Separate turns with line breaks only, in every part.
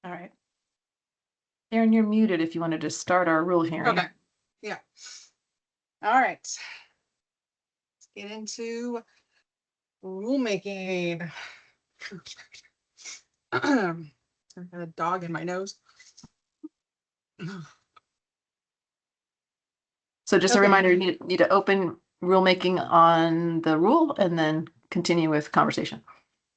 All right.
Aaron, you're muted if you wanted to start our rule hearing.
Okay. Yeah. All right. Let's get into rulemaking. I've got a dog in my nose.
So just a
Okay.
reminder, you need to open rulemaking on the rule and then continue with conversation.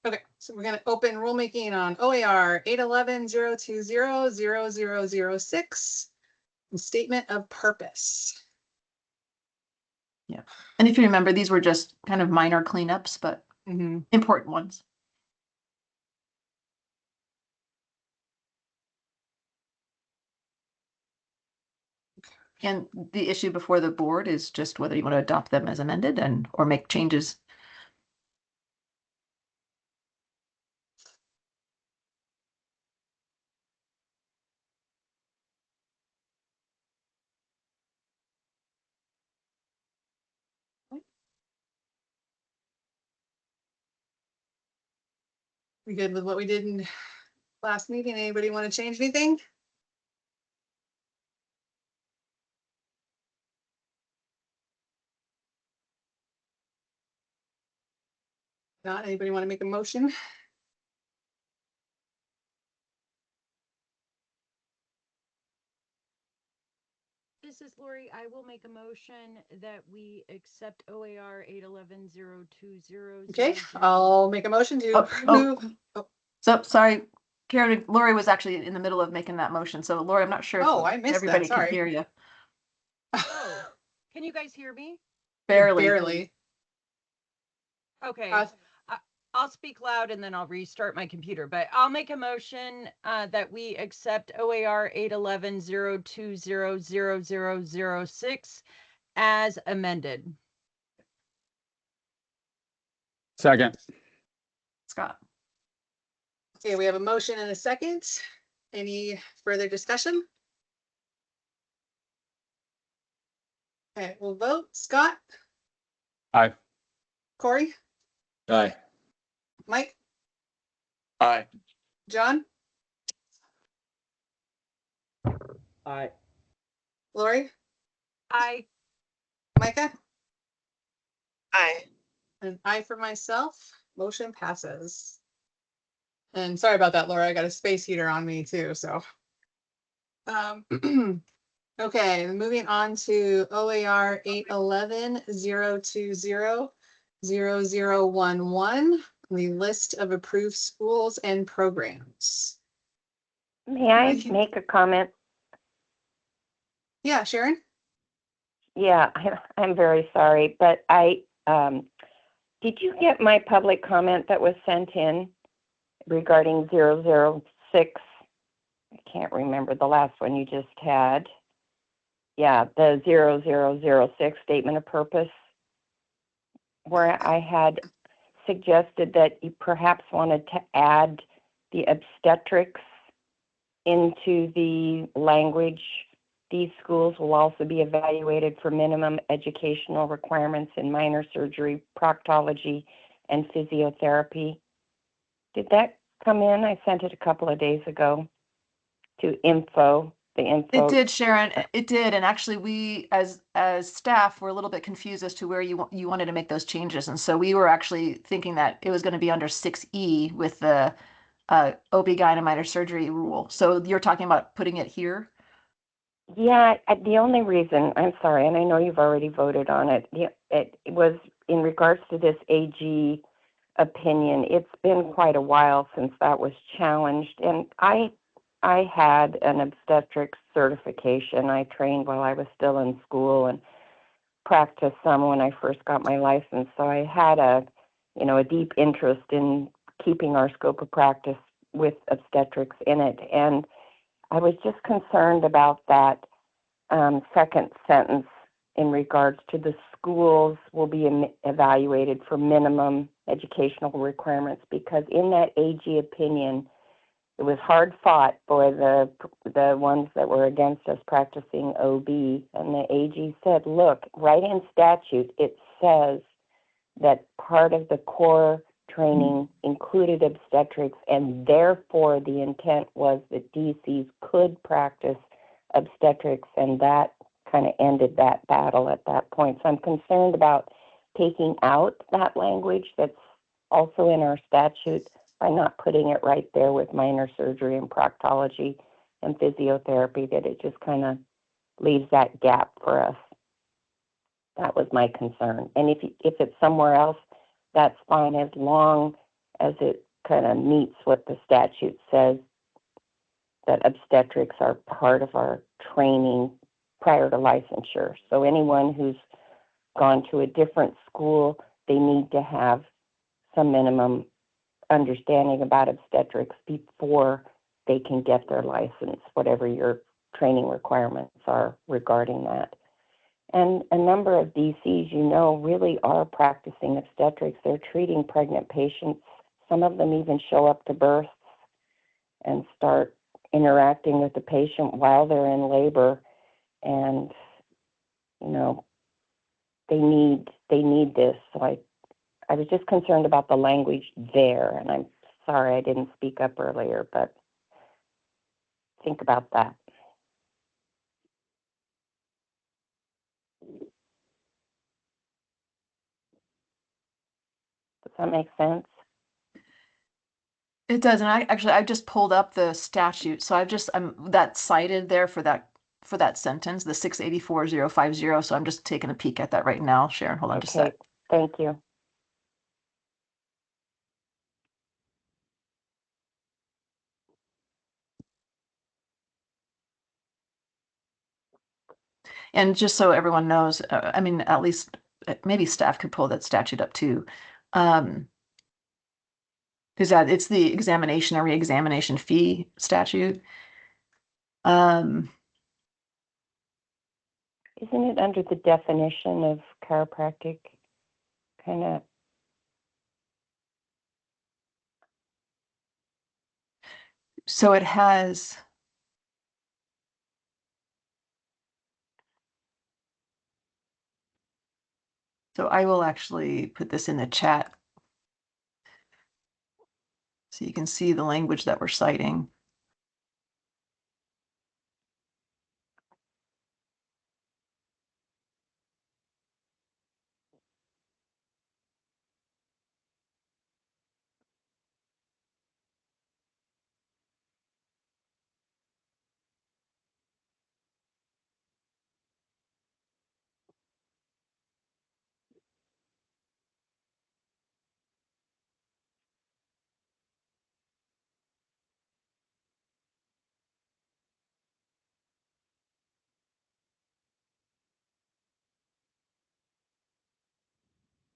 Okay, so we're going to open rulemaking on OAR 811-020-0006, statement of purpose.
Yeah. And if you remember, these were just kind of minor cleanups, but important ones. And the issue before the board is just whether you want to adopt them as amended and or make changes.
We good with what we did in last meeting? Anybody want to change anything? Not anybody want to make a motion?
This is Lori. I will make a motion that we accept OAR 811-020.
Okay, I'll make a motion to approve.
So sorry, Karen, Lori was actually in the middle of making that motion. So Lori, I'm not sure if
I missed
everybody
that. Sorry.
can hear you.
Oh, can you guys hear me?
Barely.
Okay. I'll speak loud and then I'll restart my computer, but I'll make a motion that we accept OAR 811-020-0006 as amended.
Second.
Scott.
Okay, we have a motion and a second. Any further discussion? Okay, we'll vote. Scott?
Aye.
Corey?
Aye.
Mike?
Aye.
John?
Aye.
Lori?
Aye.
Micah?
Aye.
An aye for myself. Motion passes. And sorry about that, Laura. I got a space heater on me too, so. Okay, moving on to OAR 811-020-0011, the list of approved schools and programs.
May I make a comment?
Yeah, Sharon?
Yeah, I'm very sorry, but did you get my public comment that was sent in regarding 006? I can't remember the last one you just had. Yeah, the 0006 statement of purpose, where I had suggested that you perhaps wanted to add the obstetrics into the language. These schools will also be evaluated for minimum educational requirements in minor surgery, proctology, and physiotherapy. Did that come in? I sent it a couple of days ago to info.
It did, Sharon. It did, and actually, we as staff were a little bit confused as to where you wanted to make those changes, and so we were actually thinking that it was going to be under 6E with the OB-GYN and minor surgery rule. So you're talking about putting it here?
Yeah, the only reason, I'm sorry, and I know you've already voted on it, it was in regards to this AG opinion. It's been quite a while since that was challenged, and I had an obstetrics certification. I trained while I was still in school and practiced some when I first got my license. So I had a deep interest in keeping our scope of practice with obstetrics in it. And I was just concerned about that second sentence in regards to the schools will be evaluated for minimum educational requirements, because in that AG opinion, it was hard fought for the ones that were against us practicing OB, and the AG said, look, right in statute, it says that part of the core training included obstetrics, and therefore the intent was that DCs could practice obstetrics, and that kind of ended that battle at that point. So I'm concerned about taking out that language that's also in our statute by not putting it right there with minor surgery and proctology and physiotherapy, that it just kind of leaves that gap for us. That was my concern. And if it's somewhere else, that's fine, as long as it kind of meets what the statute says, that obstetrics are part of our training prior to licensure. So anyone who's gone to a different school, they need to have some minimum understanding about obstetrics before they can get their license, whatever your training requirements are regarding that. And a number of DCs, really are practicing obstetrics. They're treating pregnant patients. Some of them even show up to births and start interacting with the patient while they're in labor. And, they need this. So I was just concerned about the language there, and I'm sorry I didn't speak up earlier, but think about that. Does that make sense?
It does, and I just pulled up the statute, so I'm that cited there for that sentence, the 684-050. So I'm just taking a peek at that right now. Sharon, hold on just a
Okay,
sec.
thank you.
And just so everyone knows, at least maybe staff could pull that statute up too. Is that it's the examination and reexamination fee statute.
Isn't it under the definition of chiropractic? Kind of.
So it has. So I will actually put this in the chat so you can see the language that we're citing.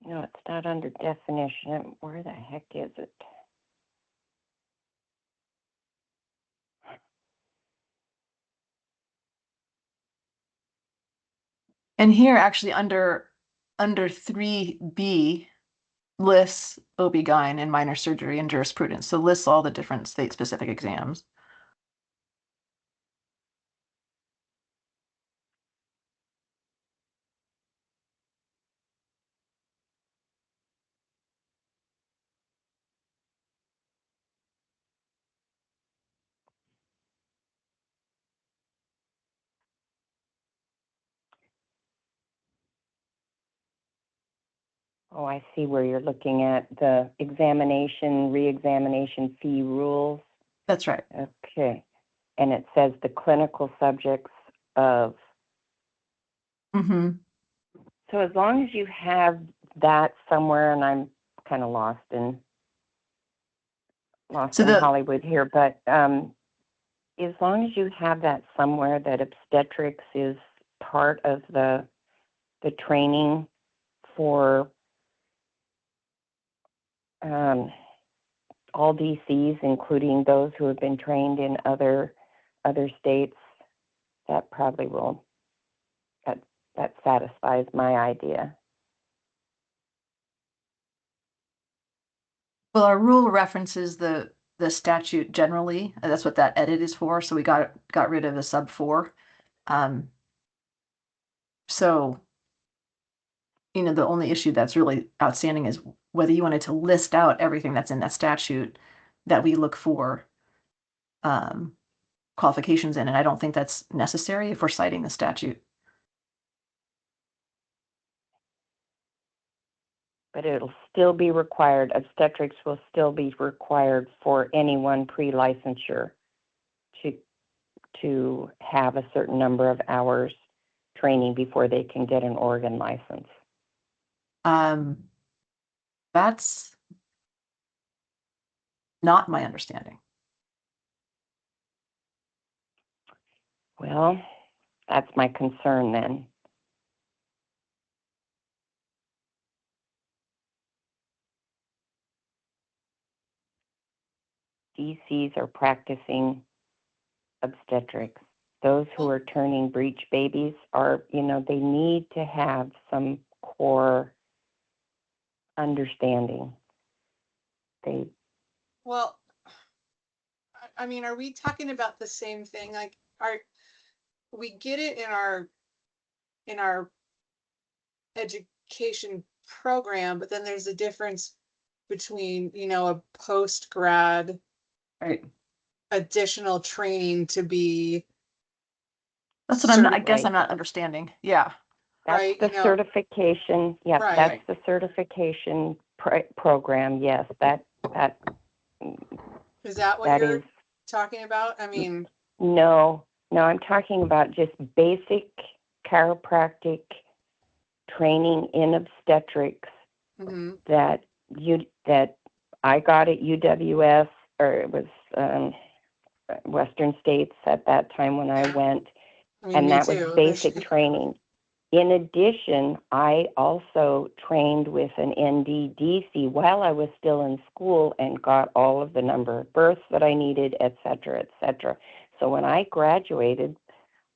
No, it's not under definition. Where the heck is it?
And here actually under 3B lists OB-GYN and minor surgery and jurisprudence. So lists all the different state specific exams.
Oh, I see where you're looking at the examination, re-examination fee rules.
That's right.
Okay. And it says the clinical subjects of.
Mm-hmm.
So as long as you have that somewhere, and I'm kind of lost in Hollywood here, but as long as you have that somewhere, that obstetrics is part of the training for all DCs, including those who have been trained in other states, that probably will, that satisfies my idea.
Well, our rule references the statute generally, and that's what that edit is for. So we got rid of the sub 4. So the only issue that's really outstanding is whether you wanted to list out everything that's in that statute that we look for qualifications in. And I don't think that's necessary if we're citing the statute.
But it'll still be required, obstetrics will still be required for anyone pre-licensure to have a certain number of hours training before they can get an Oregon license.
That's not my understanding.
Well, that's my concern then. DCs are practicing obstetrics. Those who are turning breech babies are, they need to have some core understanding.
Well, I mean, are we talking about the same thing? Like, we get it in our education program, but then there's a difference between, a post-grad
Right.
additional training to be.
That's what I guess I'm not understanding. Yeah.
That's
right,
the certification. Yeah,
Right.
that's the certification program. Yes, that
Is that what
that
you're
is.
talking about? I mean,
No, I'm talking about just basic chiropractic training in obstetrics
mhm.
that I got at UWS, or it was Western States at that time when I went,
I mean,
and
me
that
too.
was basic training. In addition, I also trained with an NDDC while I was still in school and got all of the number of births that I needed, et cetera, et cetera. So when I graduated,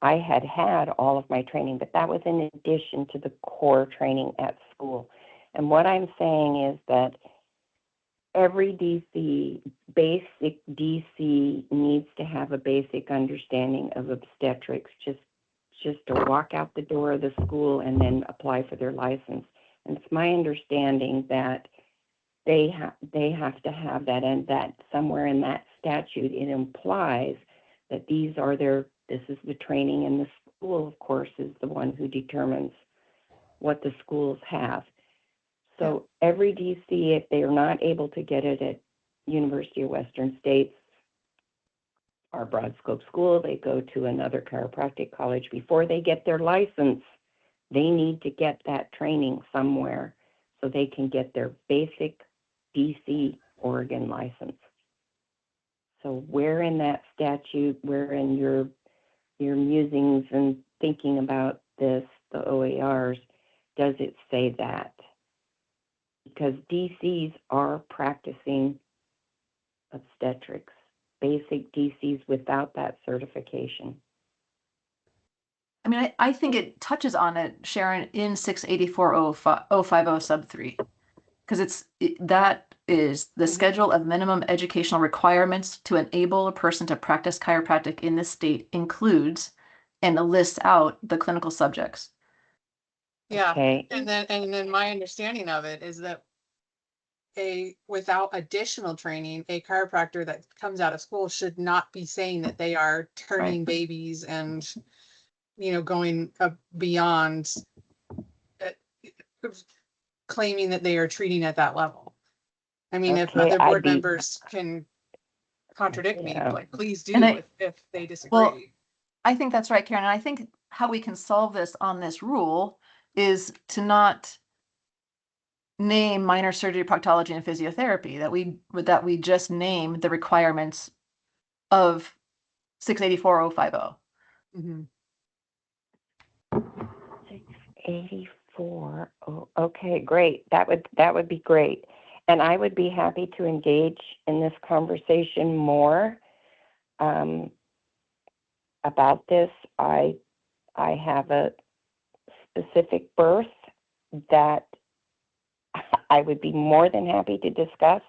I had all of my training, but that was in addition to the core training at school. And what I'm saying is that every basic DC needs to have a basic understanding of obstetrics, just to walk out the door of the school and then apply for their license. And it's my understanding that they have to have that, and that somewhere in that statute it implies that this is the training, and the school, of course, is the one who determines what the schools have. So every DC, if they are not able to get it at University of Western States or Broad Scope School, they go to another chiropractic college. Before they get their license, they need to get that training somewhere so they can get their basic DC Oregon license. So where in that statute, where in your musings and thinking about this, the OARs, does it say that? Because DCs are practicing obstetrics, basic DCs without that certification.
I mean, I think it touches on it, Sharon, in 684.050 sub 3, because that is the schedule of minimum educational requirements to enable a person to practice chiropractic in this state includes, and it lists out the clinical subjects.
Yeah.
Okay.
And then my understanding of it is that without additional training, a chiropractor that comes out of school should not be saying that they are turning babies and, going beyond claiming that they are treating at that level. I mean, if other board members can contradict me, like, please do if they disagree.
Well, I think that's right, Karen. And I think how we can solve this on this rule is to not name minor surgery, proctology, and physiotherapy, that we just name the requirements of 684.050.
Mhm.
684. Oh, okay, great. That would be great. And I would be happy to engage in this conversation more about this. I have a specific birth that I would be more than happy to discuss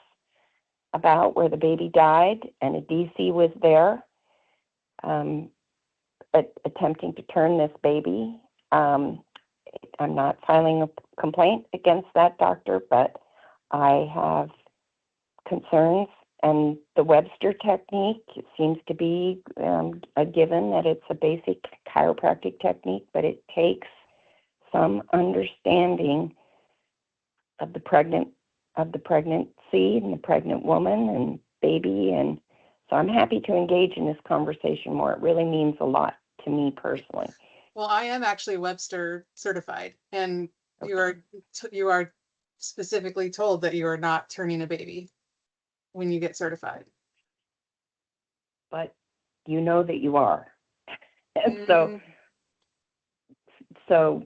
about, where the baby died and a DC was there attempting to turn this baby. I'm not filing a complaint against that doctor, but I have concerns. And the Webster technique seems to be a given that it's a basic chiropractic technique, but it takes some understanding of the pregnancy and the pregnant woman and baby. And so I'm happy to engage in this conversation more. It really means a lot to me personally.
Well, I am actually Webster certified, and you are specifically told that you are not turning a baby when you get certified.
But you know that you are. And
Mm,
so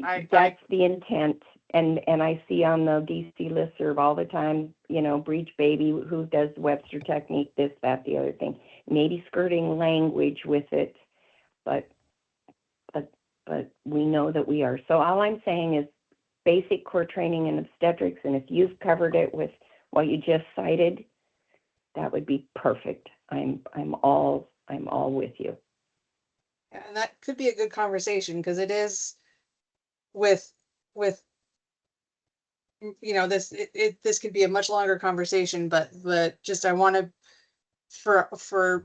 I-
that's the intent. And I see on the DC listserv all the time, breech baby, who does Webster technique, this, that, the other thing, maybe skirting language with it, but we know that we are. So all I'm saying is basic core training in obstetrics, and if you've covered it with what you just cited, that would be perfect. I'm all with you.
Yeah, and that could be a good conversation, because it is with this could be a much longer conversation, but just I want to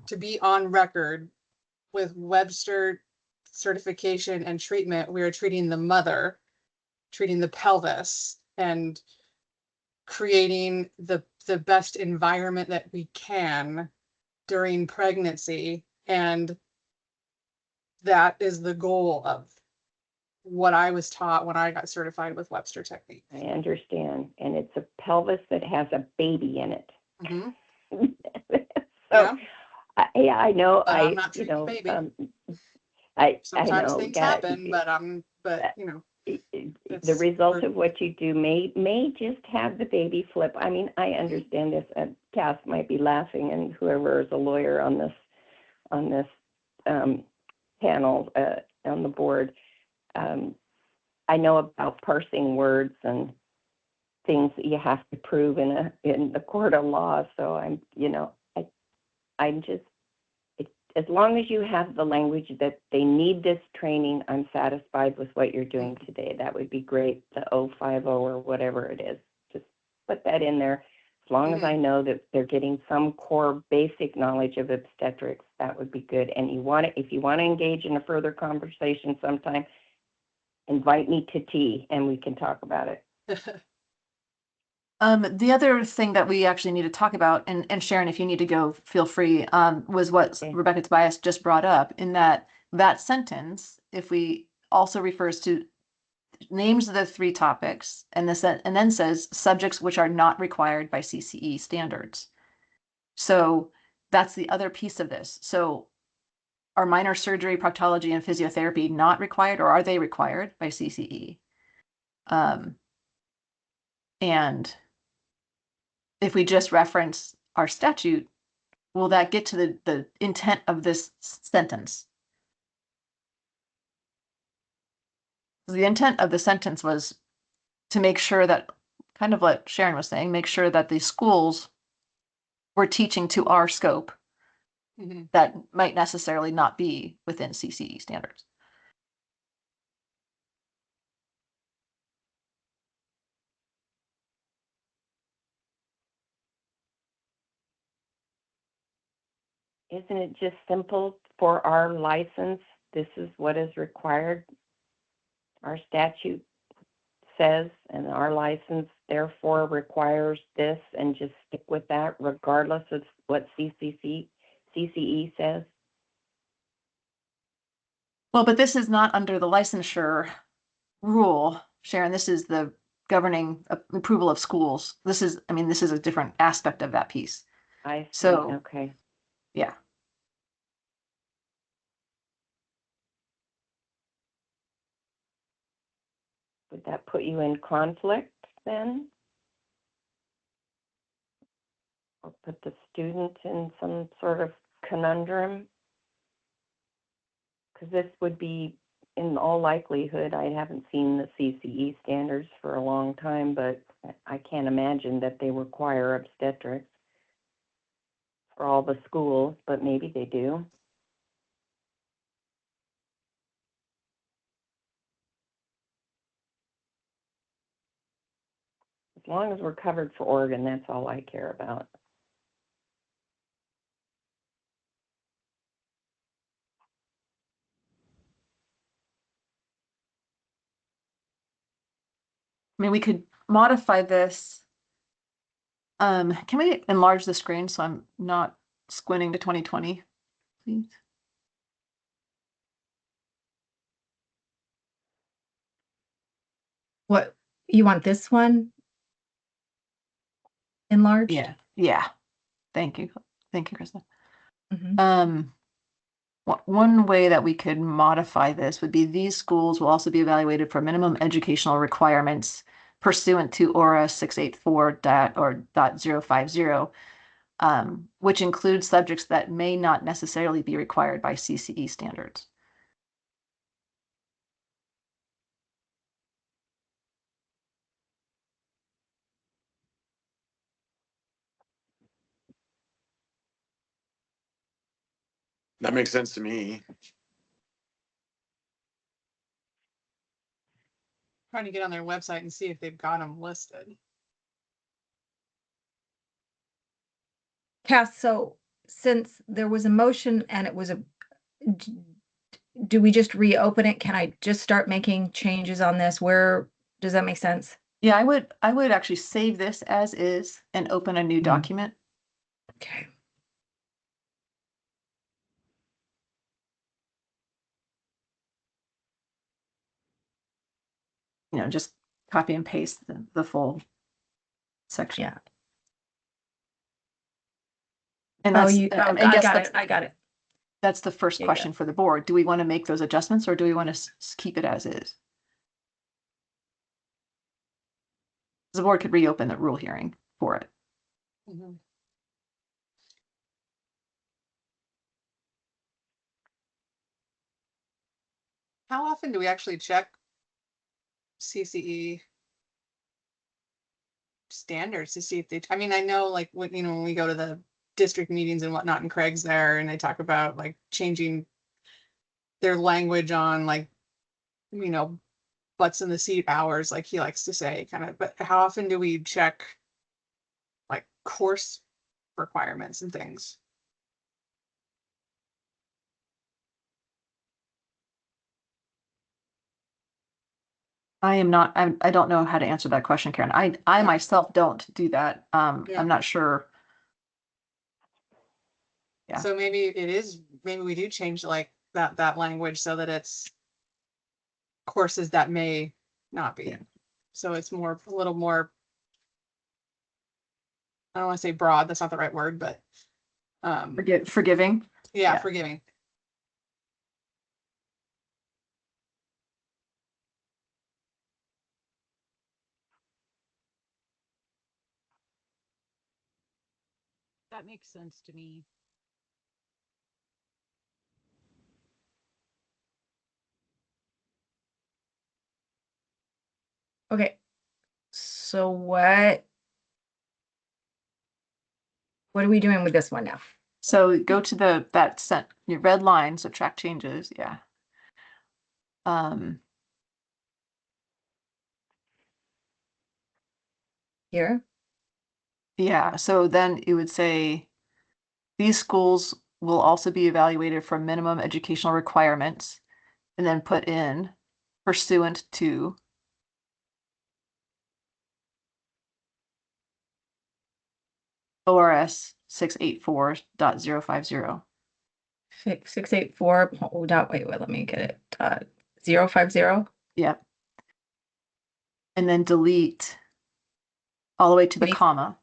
to be on record with Webster certification and treatment. We are treating the mother, treating the pelvis, and creating the best environment that we can during pregnancy. And that is the goal of what I was taught when I got certified with Webster technique.
I understand. And it's a pelvis that has a baby in it.
Mm-hmm.
So,
Yeah.
I know.
But I'm not treating baby.
I
Sometimes
know
things
that
happen, but
the result of what you do may just have the baby flip. I mean, I understand this. Cass might be laughing, and whoever is a lawyer on this panel on the board. I know about parsing words and things that you have to prove in the court of law. So I'm just, as long as you have the language that they need this training, I'm satisfied with what you're doing today. That would be great. The 050 or whatever it is, just put that in there. As long as I know that they're getting some core basic knowledge of obstetrics, that would be good. And if you want to engage in a further conversation sometime, invite me to tea and we can talk about it.
The other thing that we actually need to talk about, and Sharon, if you need to go, feel free, was what
Okay.
Rebecca Tobias just brought up, in that sentence, if we also refers to names the 3 topics and then says subjects which are not required by CCE standards. So that's the other piece of this. So are minor surgery, proctology, and physiotherapy not required, or are they required by CCE? And if we just reference our statute, will that get to the intent of this sentence? The intent of the sentence was to make sure that, kind of what Sharon was saying, make sure that the schools were teaching to our scope that might necessarily not be within CCE standards.
Isn't it just simple for our license? This is what is required. Our statute says, and our license therefore requires this, and just stick with that regardless of what CCE says.
Well, but this is not under the licensure rule, Sharon. This is the governing approval of schools. This is a different aspect of that piece.
I see.
So,
okay.
Yeah.
Would that put you in conflict then? Or put the student in some sort of conundrum? Because this would be, in all likelihood, I haven't seen the CCE standards for a long time, but I can't imagine that they require obstetrics for all the schools, but maybe they do. long as we're covered for Oregon, that's all I care about.
I mean, we could modify this. Can we enlarge the screen so I'm not squinting to 2020, please?
What, you want this one enlarged?
Yeah. Thank you. Thank you, Krista.
Mhm.
One way that we could modify this would be these schools will also be evaluated for minimum educational requirements pursuant to ORA 684.050, which includes subjects that may not necessarily be required by CCE standards.
That makes sense to me.
Trying to get on their website and see if they've got them listed.
Cass, so since there was a motion and it was do we just reopen it? Can I just start making changes on this? Where, does that make sense?
Yeah, I would actually save this as is and open a new document.
Okay.
You know, just copy and paste the full section.
Yeah.
And
Oh,
that's,
I
guess
got it. I got it.
that's the first
Yeah,
question for the board. Do we want to make those adjustments or do we want to keep it as is? The board could reopen the rule hearing for it.
Mhm. How often do we actually check CCE standards to see if they, I mean, I know like when, you know, when we go to the district meetings and whatnot and Craig's there and they talk about like changing their language on like, you know, butts in the seat hours, like he likes to say kind of, but how often do we check like course requirements and things?
I am not, I don't know how to answer that question, Karen. I myself don't do that.
Yeah.
I'm not sure. Yeah.
So maybe it is, maybe we do change like that language so that it's courses that may not be.
Yeah.
So it's more, a little more, I don't want to say broad, that's not the right word, but
Forgiving.
yeah,
Yeah.
forgiving.
That makes sense to me.
Okay. So what are we doing with this one now?
So go to your red line, so track changes. Yeah.
Here?
Yeah. So then it would say these schools will also be evaluated for minimum educational requirements and then put in pursuant to ORS 684.050.
684. Oh, wait, let me get it. 050.
Yep. And then delete all the way to the comma.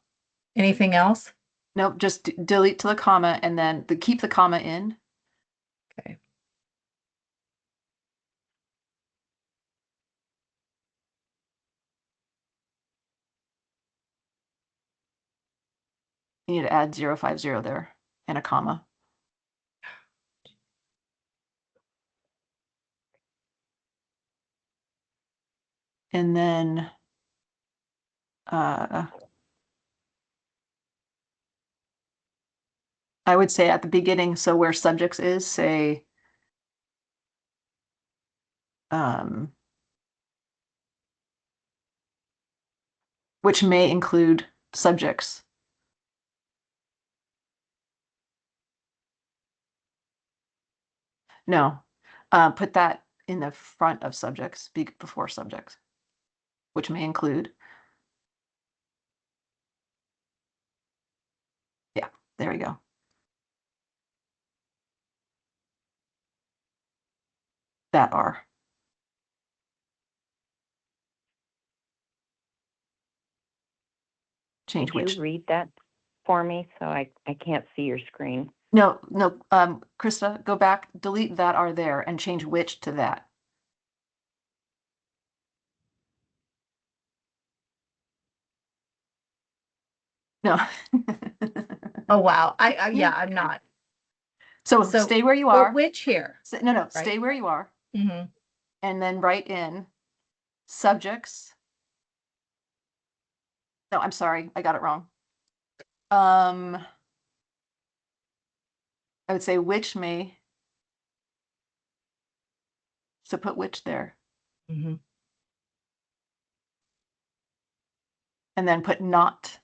Anything else?
Nope, just delete to the comma and then keep the comma in.
Okay.
You need to add 050 there and a comma. And then I would say at the beginning, so where subjects is, say which may include subjects. No, put that in the front of subjects, before subjects, which may include. Yeah, there we go. That are. Change
Could
which.
you read that for me? So I can't see your screen.
No, Krista, go back, delete that are there and change which to that. No.
Oh, wow. Yeah, I'm not.
So
So,
stay where you
Well,
are.
which here?
No, stay where you are
Mm-hmm.
and then write in subjects. No, I'm sorry, I got it wrong. I would say which may. So put which there
Mm-hmm.
and then put not.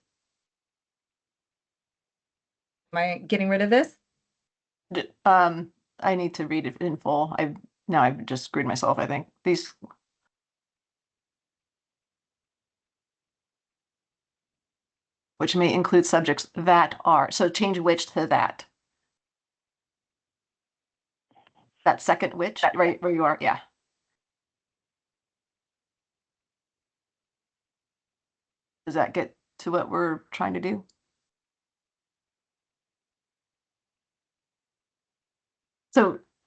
Am I getting rid of this?
I need to read it in full. I've just screwed myself, I think. These. Which may include subjects that are. So change which to that. That second which, right where you are, yeah. Does that get to what we're trying to do?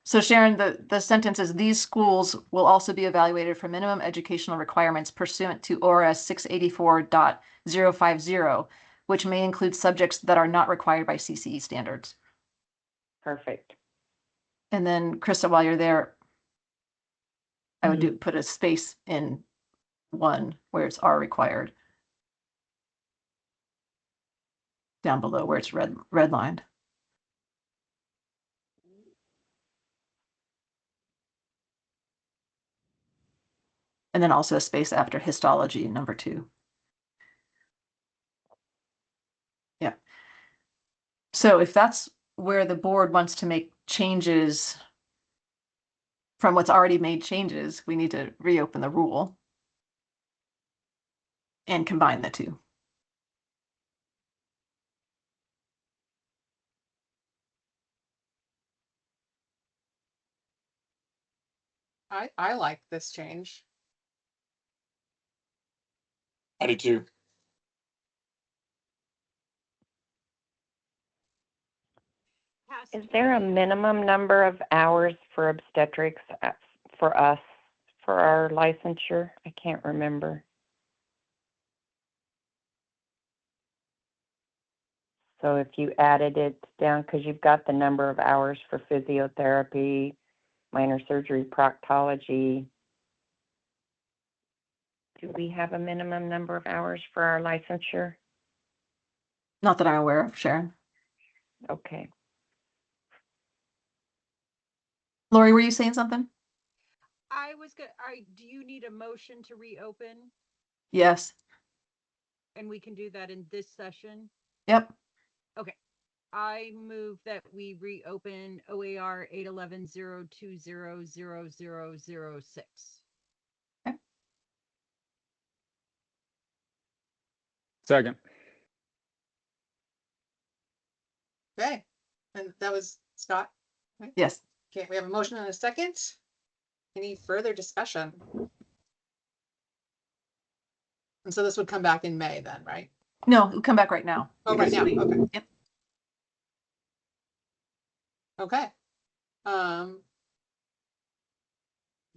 So Sharon, the sentence is these schools will also be evaluated for minimum educational requirements pursuant to ORS 684.050, which may include subjects that are not required by CCE standards.
Perfect.
And then Krista, while you're there, I would put a space in 1 where it's are required. Down below where it's redlined. And then also a space after histology, number 2. Yeah. So if that's where the board wants to make changes from what's already made changes, we need to reopen the rule and combine the 2.
I like this change.
I do too.
Is there a minimum number of hours for obstetrics for us, for our licensure? I can't remember. So if you added it down, because you've got the number of hours for physiotherapy, minor surgery, proctology. Do we have a minimum number of hours for our licensure?
Not that I'm aware of, Sharon.
Okay.
Lori, were you saying something?
I was good. Do you need a motion to reopen?
Yes.
And we can do that in this session?
Yep.
I move that we reopen OAR 811-020-0006.
Second.
Okay, and that was Scott. Right?
Yes.
Okay, we have a motion and a second. Any further discussion? And so this would come back in May then, right?
No, it'll come back right now.
Oh, right now, okay.
Yep.
Okay.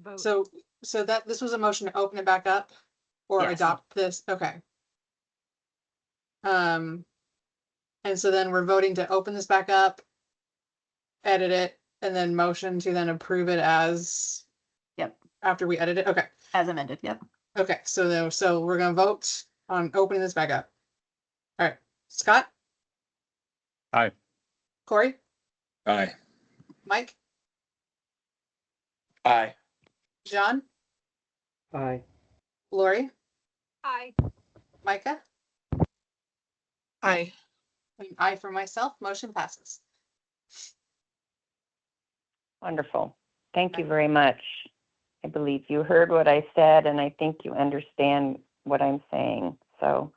Vote.
So that this was a motion to open it back up or
Yes.
adopt this, okay. And so then we're voting to open this back up, edit it, and then motion to then approve it as.
Yep.
After we edit it, okay.
As amended, yep.
Okay, so we're gonna vote on opening this back up. All right, Scott?
Aye.
Corey?
Aye.
Mike?
Aye.
John?
Aye.
Lori?
Aye.
Micah?
Aye.
And I for myself, motion passes.
Wonderful. Thank you very much. I believe you heard what I said, and I think you understand what I'm saying. So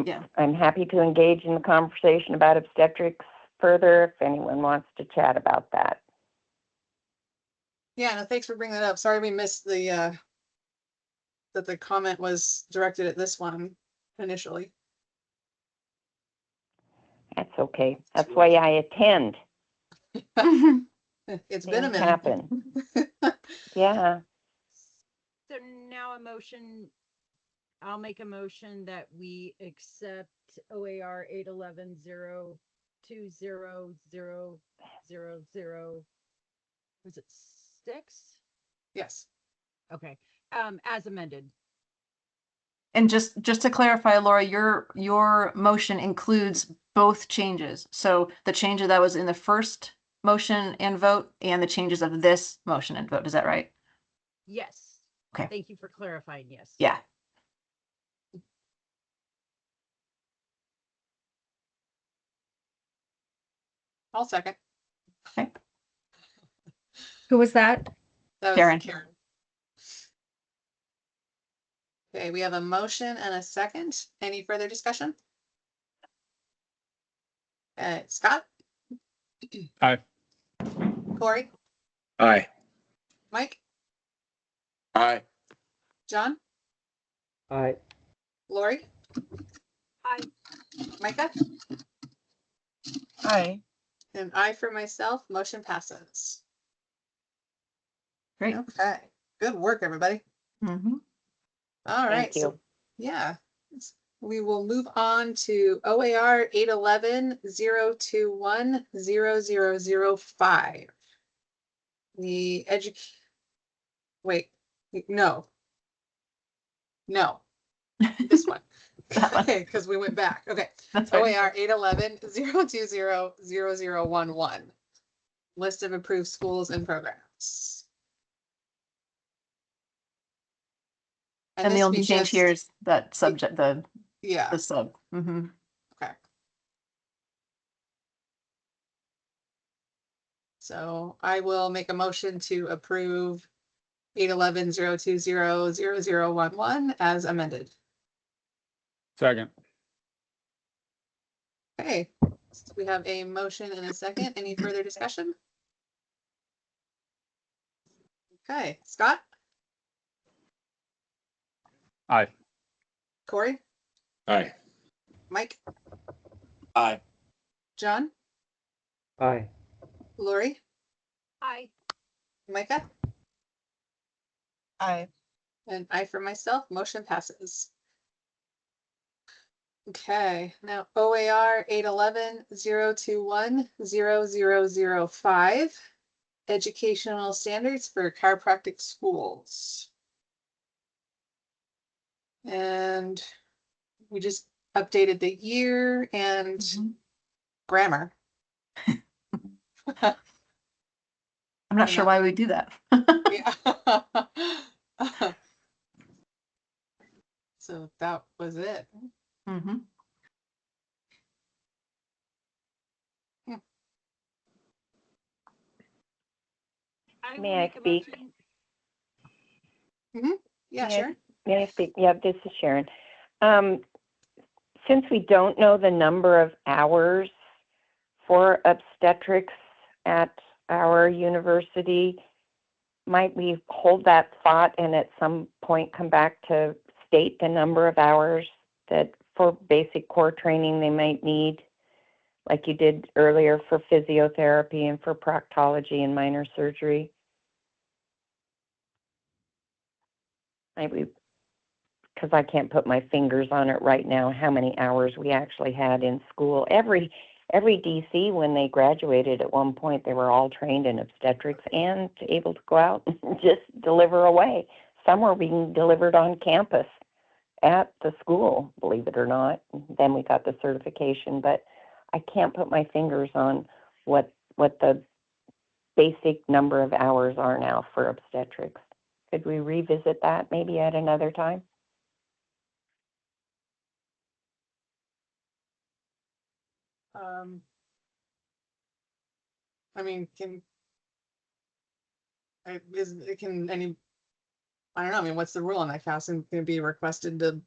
Yeah.
I'm happy to engage in the conversation about obstetrics further if anyone wants to chat about that.
Yeah, no, thanks for bringing that up. Sorry we missed the that the comment was directed at this one initially.
That's okay. That's why I attend.
It's been a
Things
minute.
happen. Yeah.
So now I'll make a motion that we accept OAR 811-020-000. Was it 6?
Yes.
Okay, as amended.
And just to clarify, Laura, your motion includes both changes. So the change that was in the first motion and vote and the changes of this motion and vote. Is that right?
Yes.
Okay.
Thank you for clarifying, yes.
Yeah.
I'll second.
Who was that?
That was
Karen.
Karen. Okay, we have a motion and a second. Any further discussion? Scott?
Aye.
Corey?
Aye.
Mike?
Aye.
John?
Aye.
Lori?
Aye.
Micah?
Aye.
And I for myself, motion passes.
Great.
Okay, good work, everybody.
Mm-hmm.
All right,
Thank you.
so yeah, we will move on to OAR 811-021-0005. The wait, no, this one.
That one.
Okay, because we went back. Okay,
That's right.
OAR 811-020-0011. List of approved schools and programs.
And the
this
only
we
change
just-
here is that subject,
Yeah.
the sub. Mm-hmm.
Okay. So I will make a motion to approve 811-020-0011 as amended.
Second.
Okay, so we have a motion and a second. Any further discussion? Okay, Scott,
Aye.
Corey,
Aye.
Mike,
Aye.
John,
Aye.
Lori,
Aye.
Micah,
Aye.
and I for myself, motion passes. Okay, now OAR 811-021-0005, educational standards for chiropractic schools. And we just updated the year and
Mhm.
grammar.
I'm not sure why we do that.
Yeah. So that was it.
Mm-hmm.
will
May I
make a
speak?
motion-
Yeah,
May I-
sure.
May I speak? Yeah, this is Sharon. Since we don't know the number of hours for obstetrics at our university, might we hold that thought and at some point come back to state the number of hours that for basic core training they might need, like you did earlier for physiotherapy and for proctology and minor surgery? Maybe, because I can't put my fingers on it right now, how many hours we actually had in school. Every DC, when they graduated at one point, they were all trained in obstetrics and able to go out and just deliver away. Some were being delivered on campus at the school, believe it or not. Then we got the certification, but I can't put my fingers on what the basic number of hours are now for obstetrics. Could we revisit that maybe at another time?
I mean, can I don't know, I mean, what's the rule on that, Cassie? Can it be requested to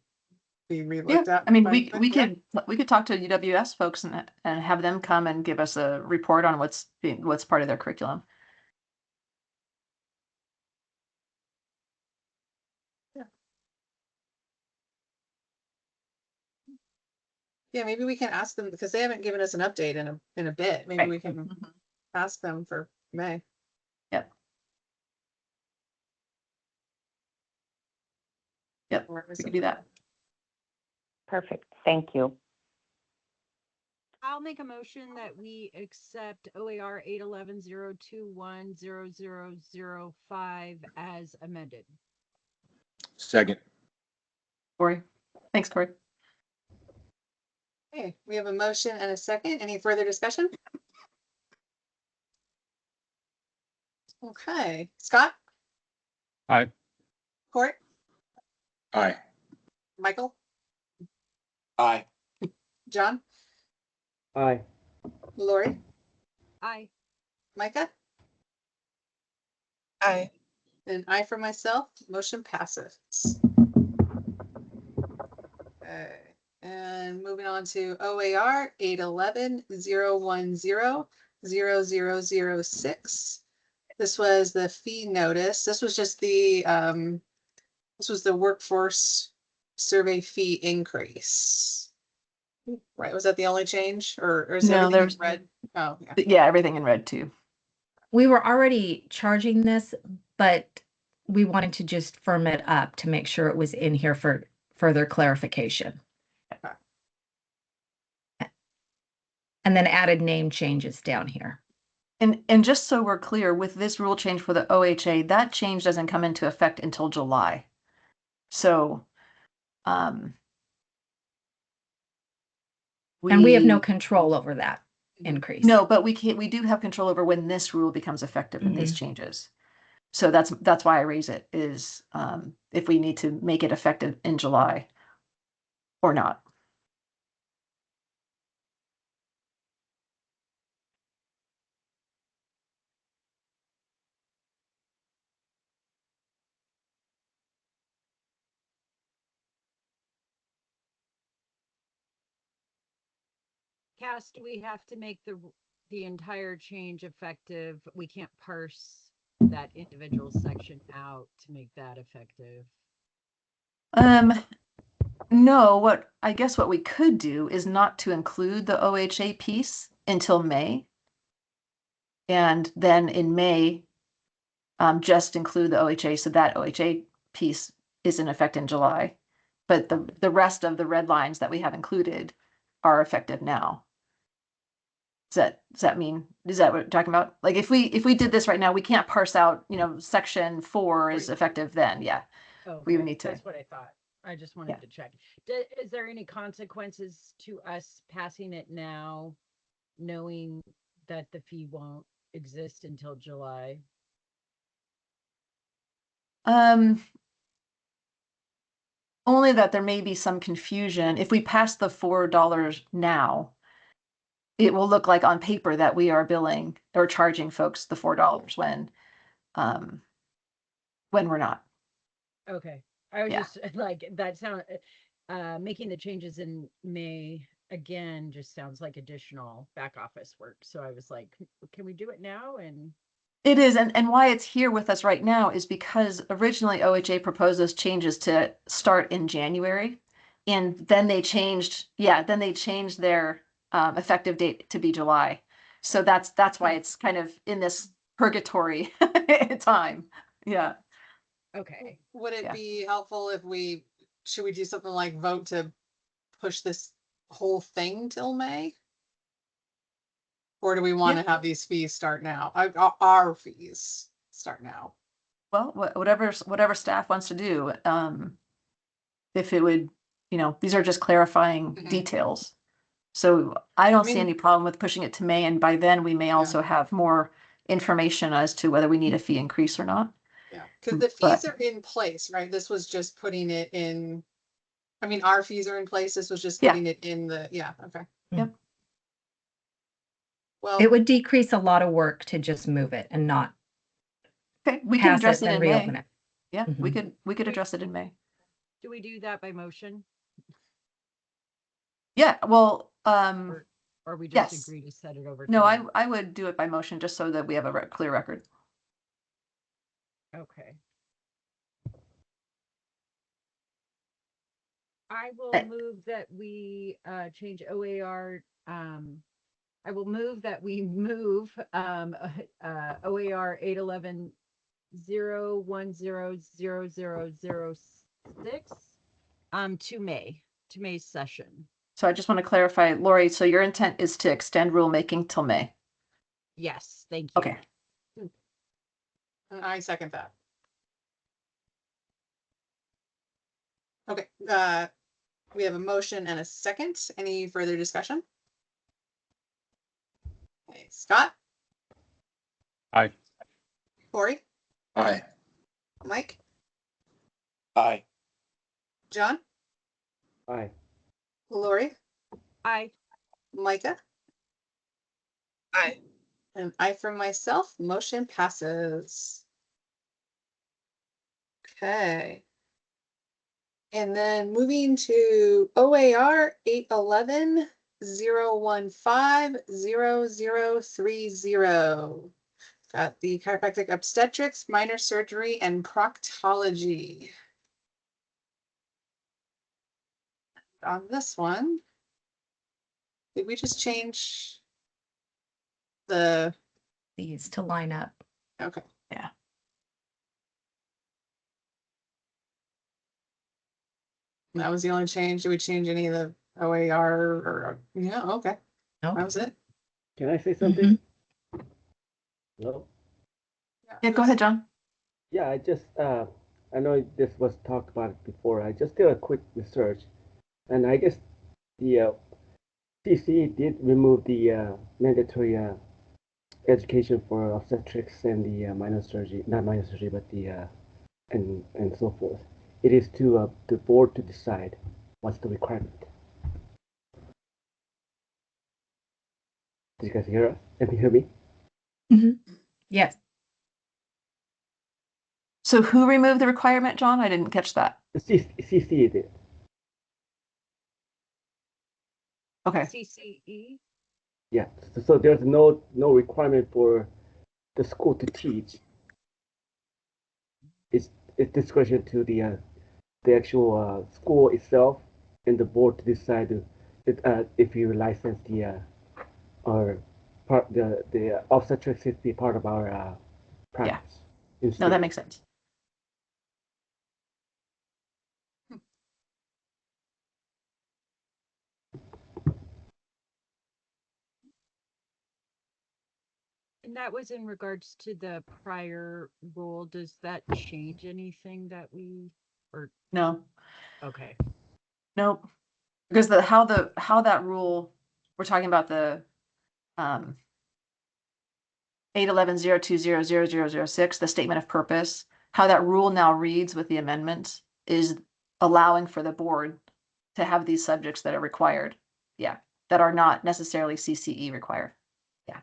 be
Yeah,
relooked at?
I mean,
by-
we
okay.
could talk to UWS folks and have them come and give us a report on what's part of their curriculum.
Yeah, maybe we can ask them because they haven't given us an update in a bit. Maybe
Right.
we can
Mhm.
ask them for May.
Yep. Yep,
Or
we could do that.
Perfect. Thank you.
I'll make a motion that we accept OAR 811-021-0005 as amended.
Second.
Corey, thanks, Corey.
Okay, we have a motion and a second. Any further discussion? Okay, Scott,
Aye.
Court,
Aye.
Michael,
Aye.
John,
Aye.
Lori,
Aye.
Micah,
Aye.
and I for myself. Motion passes. Okay, and moving on to OAR 811-010-0006. This was the fee notice. This was just the this was the workforce survey fee increase. Right, was that the only change or is
No,
everything in
there's-
red? Oh, yeah.
Yeah, everything in red too.
We were already charging this, but we wanted to just firm it up to make sure it was in here for further clarification.
Okay.
And then added name changes down here.
And just so we're clear, with this rule change for the OHA, that change doesn't come into effect until July. So,
And we have no control over that increase.
No, but we do have control over when this rule becomes effective and these changes. So that's why I raise it is if we need to make it effective in July or not.
Cass, do we have to make the entire change effective? We can't parse that individual section out to make that effective.
No, what we could do is not to include the OHA piece until May. And then in May, just include the OHA so that OHA piece is in effect in July. But the rest of the red lines that we have included are effective now. Does that mean, is that what we're talking about? Like if we did this right now, we can't parse out, section 4 is effective then, yeah.
Oh,
We would need to.
That's what I thought. I just wanted
Yeah.
to check. Is there any consequences to us passing it now, knowing that the fee won't exist until July?
Only that there may be some confusion. If we pass the $4 now, it will look like on paper that we are billing or charging folks the $4 when we're not.
Okay. I was
Yeah.
just like, that sound, making the changes in May again, just sounds like additional back office work. So I was like, can we do it now? And
It is, and why it's here with us right now is because originally OHA proposed those changes to start in January. And then they changed, their effective date to be July. So that's why it's kind of in this purgatory time. Yeah.
okay.
Would it
Yeah.
be helpful if should we do something like vote to push this whole thing till May? Or do we want to have these fees start now? Our fees start now.
Well, whatever staff wants to do. If it would, these are just clarifying
Mhm.
details. So I don't see
mean-
any problem with pushing it to May, and by then we may also have more information as to whether we need a fee increase or not.
Yeah, because the
But-
fees are in place, right? This was just putting it in. I mean, our fees are in place. This was just
Yeah.
putting it in okay.
Yep.
Well,
It would decrease a lot of work to just move it and not
Okay, we can
pass
address
it
it
and
in
reopen
May.
it.
Yeah, we
Mhm.
could address it in May.
Do we do that by motion
Yeah, well,
or we just
yes.
agree to set it over?
No,
to
I
May?
I would do it by motion just so that we have a clear record.
Okay. I will
Eh.
move that we change OAR. I will move that we move OAR 811-010-0006 to May's session.
So I just want to clarify, Lori, so your intent is to extend rulemaking till May?
Yes, thank you.
Okay,
and I second that. Okay, we have a motion and a second. Any further discussion? Okay, Scott,
Aye.
Corey,
Aye.
Mike,
Aye.
John,
Aye.
Lori,
Aye.
Micah,
Aye.
and I for myself, motion passes. Okay. And then moving to OAR 811-015-0030. Got the chiropractic obstetrics, minor surgery, and proctology. On this one, did we just change the,
These to line up.
okay.
yeah.
That was the only change. Did we change any of the OAR or, yeah, okay.
No.
That was it.
Can I say something? Hello?
Yeah, go ahead, John.
Yeah, I just, I know this was talked about before. I just did a quick research, and I guess the CC did remove the mandatory education for obstetrics and the minor surgery, not minor surgery, but the and so forth. It is to the board to decide what's the requirement. Did you guys hear us? Can you hear me?
Yes.
So who removed the requirement, John? I didn't catch that.
The CC did.
Okay,
CCE.
Yeah. So there's no requirement for the school to teach. It's discretion to the actual school itself and the board to decide if you license the or part the obstetrics to be part of our practice.
no, that makes sense.
And that was in regards to the prior rule. Does that change anything that we, or,
No,
okay,
nope. Because how that rule, we're talking about the 811-020-0006, the statement of purpose, how that rule now reads with the amendments is allowing for the board to have these subjects that are required. Yeah, that are not necessarily CCE required. Yeah.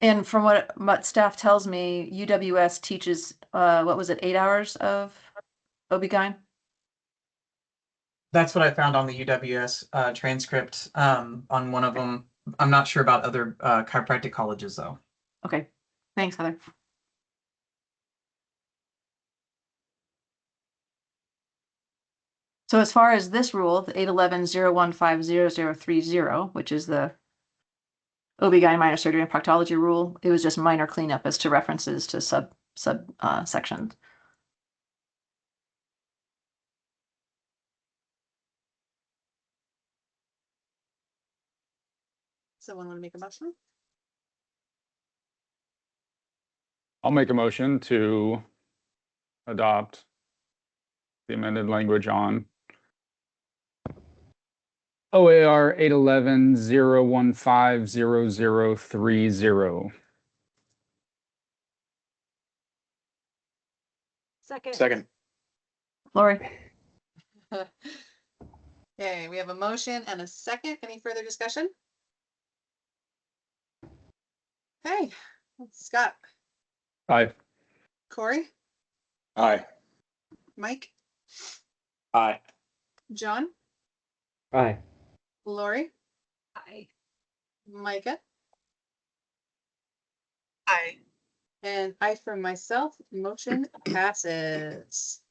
And from what staff tells me, UWS teaches, what was it, 8 hours of OB-GYN?
That's what I found on the UWS transcript on one of them. I'm not sure about other chiropractic colleges though.
Okay, thanks, Heather. So as far as this rule, the 811-015-0030, which is the OB-GYN minor surgery and proctology rule, it was just minor cleanup as to references to sections.
Someone want to make a motion?
I'll make a motion to adopt the amended language on OAR 811-015-0030.
second.
Second.
Lori?
Okay, we have a motion and a second. Any further discussion? Hey, Scott,
Aye.
Corey,
Aye.
Mike,
Aye.
John,
Aye.
Lori,
Aye.
Micah,
Aye.
and I for myself, motion passes.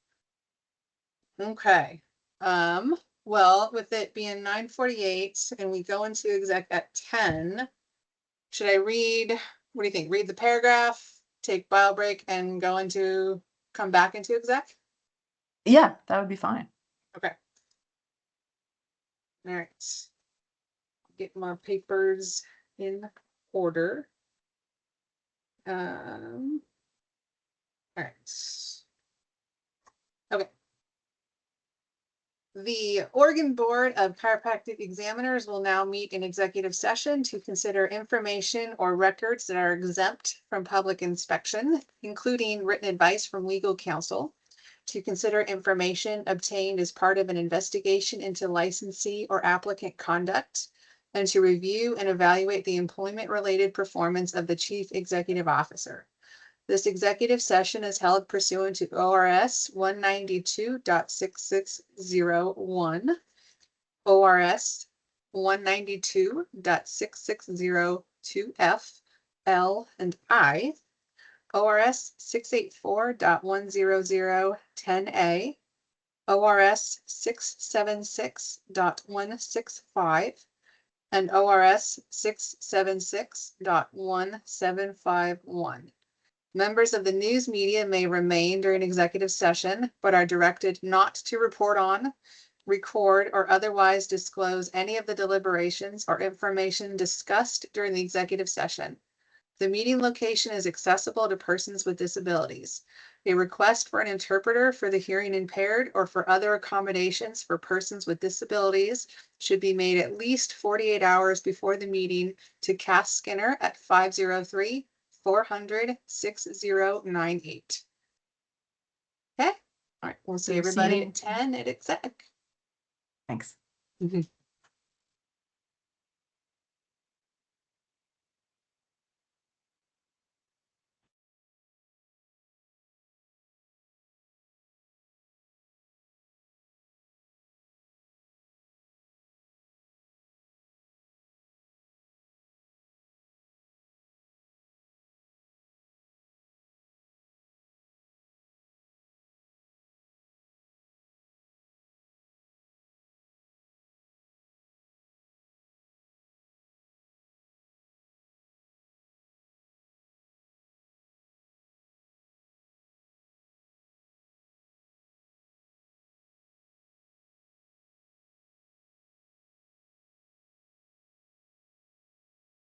Okay, well, with it being 9:48 and we go into exec at 10, should I read, what do you think? Read the paragraph, take bio break and come back into exec?
Yeah, that would be fine.
Okay. All right. Get my papers in order. All right. Okay. The Oregon Board of Chiropractic Examiners will now meet in executive session to consider information or records that are exempt from public inspection, including written advice from legal counsel, to consider information obtained as part of an investigation into licensee or applicant conduct, and to review and evaluate the employment-related performance of the chief executive officer. This executive session is held pursuant to ORS 192.6601, ORS 192.6602F, L, and I, ORS 684.10010A, ORS 676.165, and ORS 676.1751. Members of the news media may remain during executive session, but are directed not to report on, record, or otherwise disclose any of the deliberations or information discussed during the executive session. The meeting location is accessible to persons with disabilities. A request for an interpreter for the hearing impaired or for other accommodations for persons with disabilities should be made at least 48 hours before the meeting to Cass Skinner at 503-400-6098. Okay, all right, we'll see
See you
everybody
soon.
at 10 at exec.
Thanks.